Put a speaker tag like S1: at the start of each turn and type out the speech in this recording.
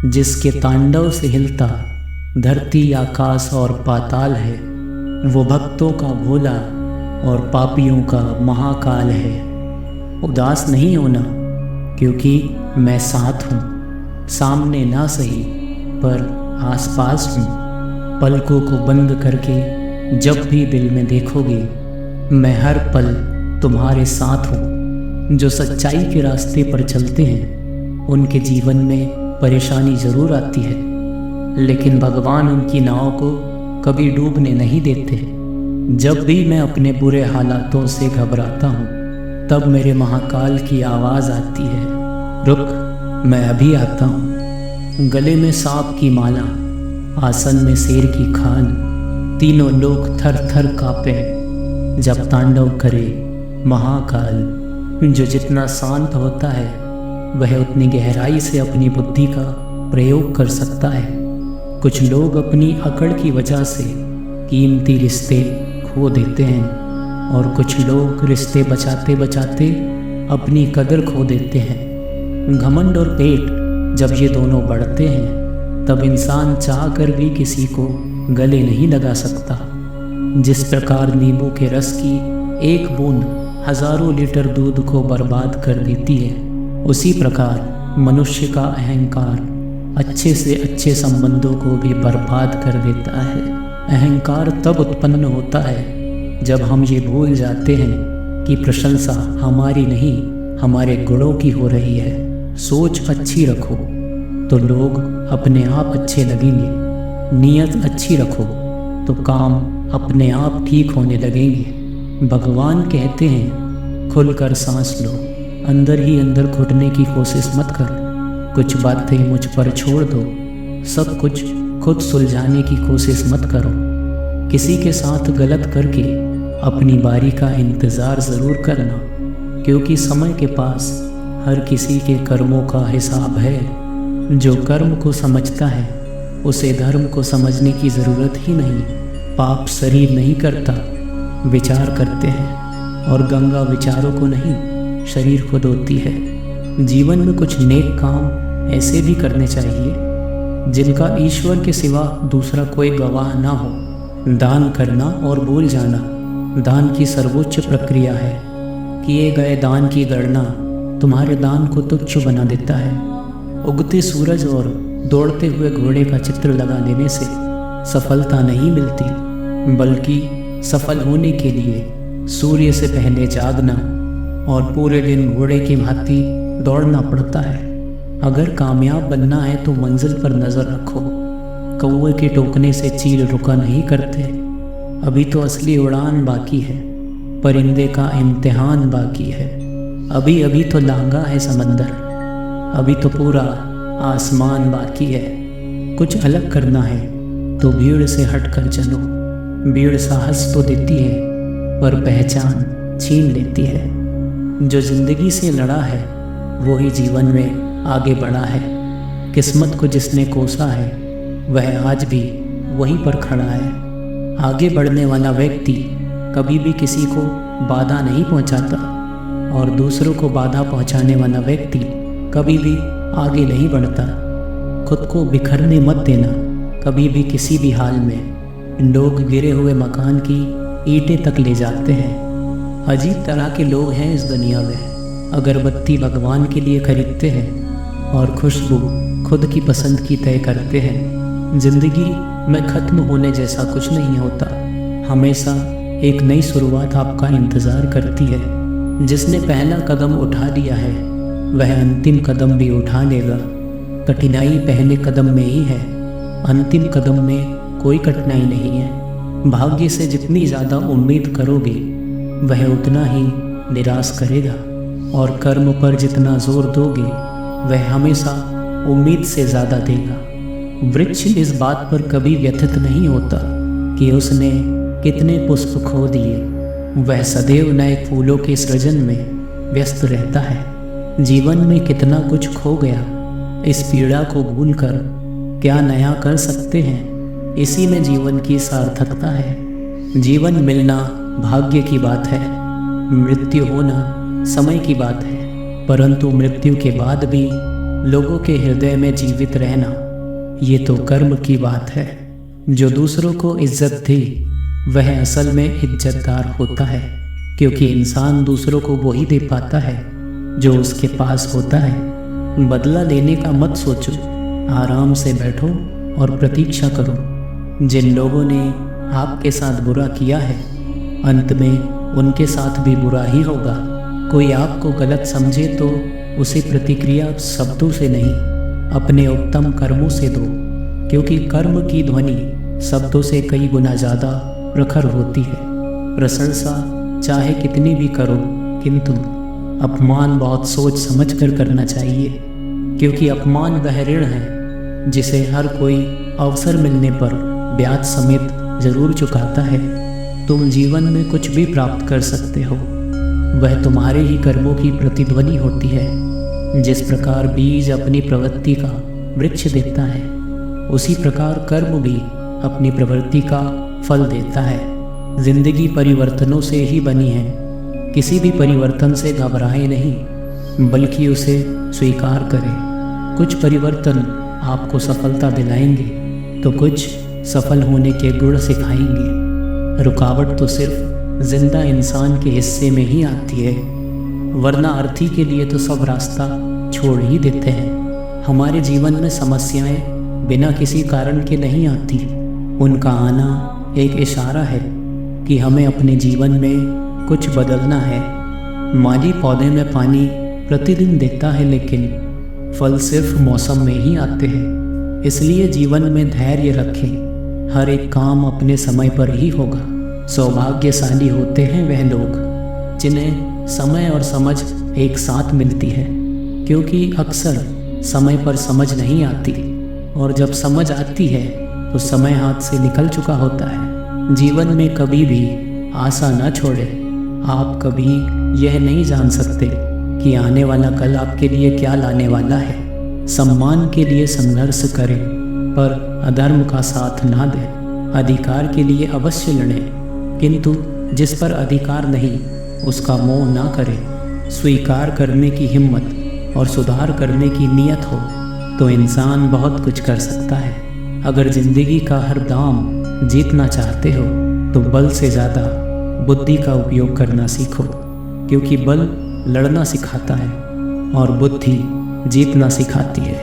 S1: जिसके तांडव से हिलता धरती आकाश और पाताल है। वो भक्तों का भोला और पापियों का महाकाल है। उदास नहीं होना, क्योंकि मैं साथ हूँ, सामने ना सही पर आसपास हूँ। पलकों को बंद करके जब भी दिल में देखोगे, मैं हर पल तुम्हारे साथ हूँ। जो सच्चाई के रास्ते पर चलते हैं, उनके जीवन में परेशानी ज़रूर आती है, लेकिन भगवान उनकी नाव को कभी डूबने नहीं देते। जब भी मैं अपने बुरे हालातों से घबराता हूँ, तब मेरे महाकाल की आवाज़ आती है, रुक, मैं अभी आता हूँ। गले में सांप की माला, आसन में शेर की खाल, तीनों लोग थर थर कांपे जब तांडव करे महाकाल। जो जितना शांत होता है, वह उतनी गहराई से अपनी बुद्धि का प्रयोग कर सकता है। कुछ लोग अपनी अकड़ की वजह से कीमती रिश्ते खो देते हैं, और कुछ लोग रिश्ते बचाते बचाते अपनी कदर खो देते हैं। घमंड और पेट जब ये दोनों बढ़ते हैं, तब इंसान चाह कर भी किसी को गले नहीं लगा सकता। जिस प्रकार नींबू के रस की एक बूंद हजारों लीटर दूध को बर्बाद कर देती है, उसी प्रकार मनुष्य का अहंकार अच्छे से अच्छे संबंधों को भी बर्बाद कर देता है। अहंकार तब उत्पन्न होता है जब हम ये भूल जाते हैं कि प्रशंसा हमारी नहीं, हमारे गुणों की हो रही है। सोच अच्छी रखो तो लोग अपने आप अच्छे लगेंगे। नीयत अच्छी रखो तो काम अपने आप ठीक होने लगेंगे। भगवान कहते हैं, खुलकर सांस लो, अंदर ही अंदर घुटने की कोशिश मत करो। कुछ बातें मुझ पर छोड़ दो, सब कुछ खुद सुलझाने की कोशिश मत करो। किसी के साथ गलत करके अपनी बारी का इंतज़ार ज़रूर करना, क्योंकि समय के पास हर किसी के कर्मों का हिसाब है। जो कर्म को समझता है, उसे धर्म को समझने की ज़रूरत ही नहीं। पाप शरीर नहीं करता, विचार करते हैं, और गंगा विचारों को नहीं, शरीर को धोती है। जीवन में कुछ नेक काम ऐसे भी करने चाहिए जिनका ईश्वर के सिवा दूसरा कोई गवाह ना हो। दान करना और भूल जाना दान की सर्वोच्च प्रक्रिया है। किए गए दान की गणना तुम्हारे दान को तुच्छ बना देता है। उगते सूरज और दौड़ते हुए घोड़े का चित्र लगा देने से सफलता नहीं मिलती, बल्कि सफल होने के लिए सूर्य से पहले जागना और पूरे दिन घोड़े की भांति दौड़ना पड़ता है। अगर कामयाब बनना है तो मंजिल पर नज़र रखो। कौवे के टोकने से चील रुका नहीं करते। अभी तो असली उड़ान बाकी है, परिंदे का इम्तिहान बाकी है। अभी अभी तो लांगा है समंदर, अभी तो पूरा आसमान बाकी है। कुछ अलग करना है तो भीड़ से हटकर चलो। भीड़ साहस तो देती है, पर पहचान छीन लेती है। जो जिंदगी से लड़ा है, वो ही जीवन में आगे बढ़ा है। किस्मत को जिसने कोसा है, वह आज भी वहीं पर खड़ा है। आगे बढ़ने वाला व्यक्ति कभी भी किसी को बाधा नहीं पहुंचाता, और दूसरों को बाधा पहुंचाने वाला व्यक्ति कभी भी आगे नहीं बढ़ता। खुद को बिखरने मत देना कभी भी, किसी भी हाल में। लोग गिरे हुए मकान की ईंटें तक ले जाते हैं। अजीब तरह के लोग हैं इस दुनिया में। अगरबत्ती भगवान के लिए खरीदते हैं और खुशबू खुद की पसंद की तय करते हैं। जिंदगी में ख़त्म होने जैसा कुछ नहीं होता। हमेशा एक नई शुरुआत आपका इंतज़ार करती है। जिसने पहला कदम उठा लिया है, वह अंतिम कदम भी उठा लेगा। कठिनाई पहले कदम में ही है, अंतिम कदम में कोई कठिनाई नहीं है। भाग्य से जितनी ज़्यादा उम्मीद करोगे, वह उतना ही निराश करेगा, और कर्म पर जितना जोर दोगे, वह हमेशा उम्मीद से ज़्यादा देगा। वृक्ष इस बात पर कभी व्यथित नहीं होता कि उसने कितने पुष्प खो दिए। वह सदैव नए फूलों के सृजन में व्यस्त रहता है। जीवन में कितना कुछ खो गया, इस पीड़ा को भूलकर क्या नया कर सकते हैं, इसी में जीवन की सार्थकता है। जीवन मिलना भाग्य की बात है, मृत्यु होना समय की बात है, परंतु मृत्यु के बाद भी लोगों के हृदय में जीवित रहना, ये तो कर्म की बात है। जो दूसरों को इज्जत दे वह असल में इज्जतदार होता है, क्योंकि इंसान दूसरों को वही दे पाता है जो उसके पास होता है। बदला लेने का मत सोचो, आराम से बैठो और प्रतीक्षा करो। जिन लोगों ने आपके साथ बुरा किया है, अंत में उनके साथ भी बुरा ही होगा। कोई आपको गलत समझे तो उसे प्रतिक्रिया शब्दों से नहीं, अपने उत्तम कर्मों से दो, क्योंकि कर्म की ध्वनि शब्दों से कई गुना ज़्यादा प्रखर होती है। प्रशंसा चाहे कितनी भी करो, किंतु अपमान बहुत सोच समझ कर करना चाहिए, क्योंकि अपमान वह ऋण है जिसे हर कोई अवसर मिलने पर ब्याज समेत जरूर चुकाता है। तुम जीवन में कुछ भी प्राप्त कर सकते हो, वह तुम्हारे ही कर्मों की प्रतिध्वनि होती है। जिस प्रकार बीज अपनी प्रवृत्ति का वृक्ष देता है, उसी प्रकार कर्म भी अपनी प्रवृत्ति का फल देता है। जिंदगी परिवर्तनों से ही बनी है, किसी भी परिवर्तन से घबराए नहीं, बल्कि उसे स्वीकार करें। कुछ परिवर्तन आपको सफलता दिलाएंगे तो कुछ सफल होने के गुण सिखाएंगे। रुकावट तो सिर्फ जिंदा इंसान के हिस्से में ही आती है, वरना अर्थी के लिए तो सब रास्ता छोड़ ही देते हैं। हमारे जीवन में समस्याएं बिना किसी कारण के नहीं आती, उनका आना एक इशारा है कि हमें अपने जीवन में कुछ बदलना है। माली पौधे में पानी प्रतिदिन देता है, लेकिन फल सिर्फ मौसम में ही आते हैं। इसलिए जीवन में धैर्य रखें, हर एक काम अपने समय पर ही होगा। सौभाग्यशाली होते हैं वह लोग जिन्हें समय और समझ एक साथ मिलती है, क्योंकि अक्सर समय पर समझ नहीं आती, और जब समझ आती है तो समय हाथ से निकल चुका होता है। जीवन में कभी भी आशा न छोड़े। आप कभी यह नहीं जान सकते कि आने वाला कल आपके लिए क्या लाने वाला है। सम्मान के लिए संघर्ष करें, पर अधर्म का साथ ना दें। अधिकार के लिए अवश्य लड़ें, किंतु जिस पर अधिकार नहीं उसका मोह ना करें। स्वीकार करने की हिम्मत और सुधार करने की नीयत हो तो इंसान बहुत कुछ कर सकता है। अगर जिंदगी का हर दाम जीतना चाहते हो तो बल से ज़्यादा बुद्धि का उपयोग करना सीखो, क्योंकि बल लड़ना सिखाता है और बुद्धि जीतना सिखाती है।